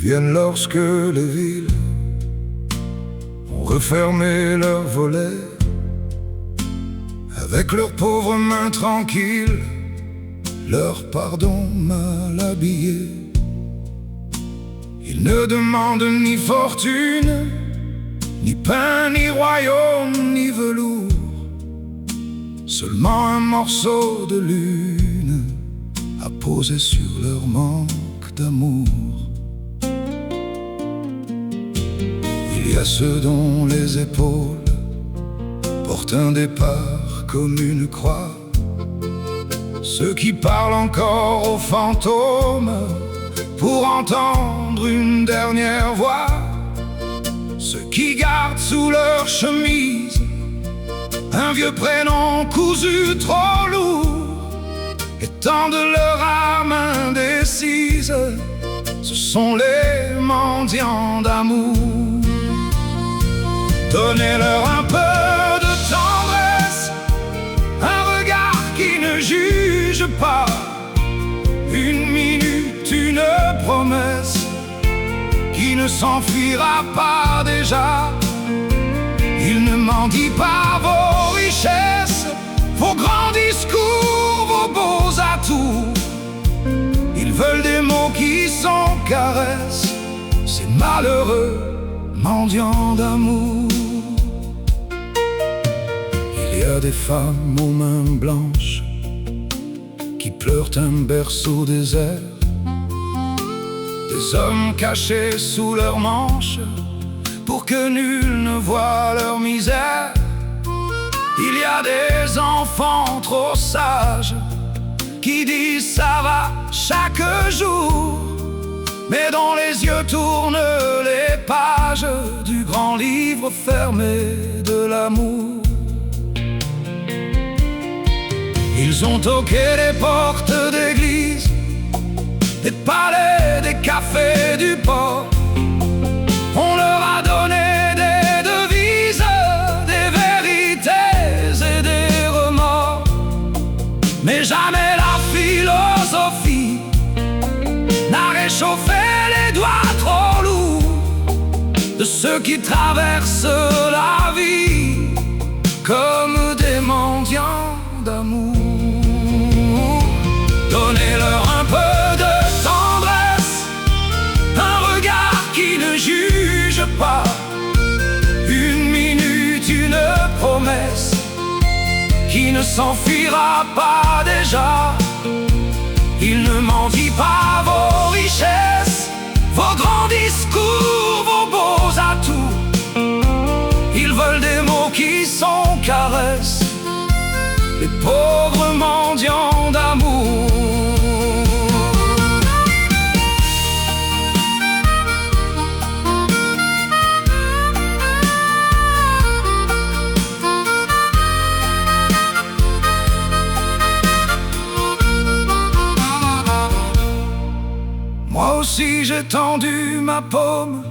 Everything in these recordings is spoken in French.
viennent lorsque les villes ont refermé leurs volets. Avec leurs pauvres mains tranquilles, leur pardon mal habillé. Ils ne demandent ni fortune, ni pain, ni royaume, ni velours, seulement un morceau de lune à poser sur leur manque d'amour. Il y a ceux dont les épaules portent un départ comme une croix, ceux qui parlent encore aux fantômes pour entendre une dernière voix, ceux qui gardent sous leur chemise un vieux prénom cousu trop lourd et tendent leur âme indécise. Ce sont les mendiants d'amour. Donnez-leur un peu de tendresse, un regard qui ne juge pas, une minute, une promesse qui ne s'enfuira pas déjà. Ils ne mendient pas vos richesses, vos grands discours, vos beaux atouts. Ils veulent des mots qui sont caresses, ces malheureux mendiants d'amour. Il y a des femmes aux mains blanches qui pleurent un berceau désert, des hommes cachés sous leurs manches pour que nul ne voie leur misère. Il y a des enfants trop sages qui disent ça va chaque jour, mais dont les yeux tournent les pages du grand livre fermé de l'amour. Ils ont toqué les portes d'églises, des palais, des cafés, du port. On leur a donné des devises, des vérités et des remords, mais jamais la philosophie n'a réchauffé les doigts trop lourds de ceux qui traversent la vie comme des mendiants d'amour. Donnez-leur un peu de tendresse, un regard qui ne juge pas, une minute, une promesse qui ne s'enfuira pas déjà. Ils ne mendient pas vos richesses, vos grands discours, vos beaux atouts. Ils veulent des mots qui sont caresses, les pauvres mendiants d'amour. Moi aussi j'ai tendu ma paume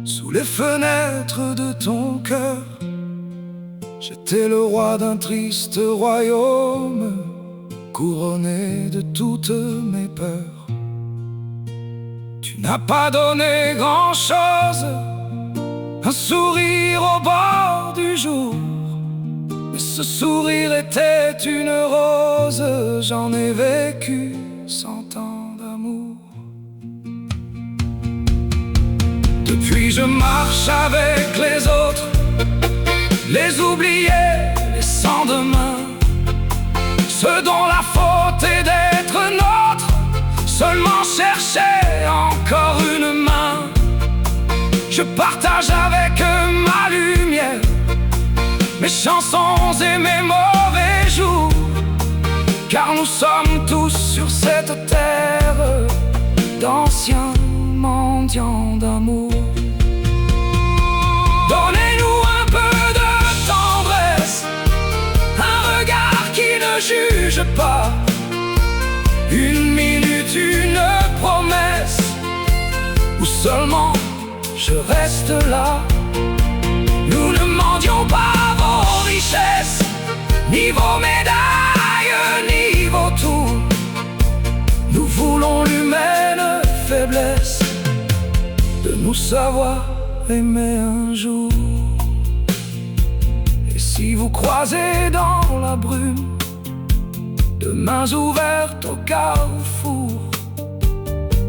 sous les fenêtres de ton cœur. J'étais le roi d'un triste royaume, couronné de toutes mes peurs. Tu n'as pas donné grand-chose, un sourire au bord du jour, mais ce sourire était une rose. J'en ai vécu 100 ans d'amour. Depuis je marche avec les autres, les oubliés, les sans demain, ceux dont la faute est d'être nôtre, seulement chercher encore une main. Je partage avec eux ma lumière, mes chansons et mes mauvais jours, car nous sommes tous sur cette terre d'anciens mendiants d'amour. Donnez-nous un peu de tendresse, un regard qui ne juge pas, une minute, une promesse, ou seulement je reste là. Nous ne mendions pas vos richesses, ni vos médailles, ni vos tours. Nous voulons l'humaine faiblesse savoir aimer un jour. Et si vous croisez dans la brume, de mains ouvertes au carrefour,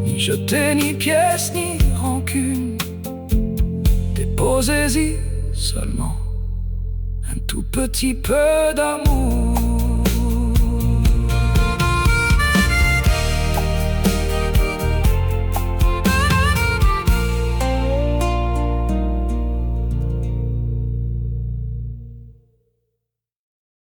ni jeté, ni pièce, ni rancune, déposez-y seulement un tout petit peu d'amour.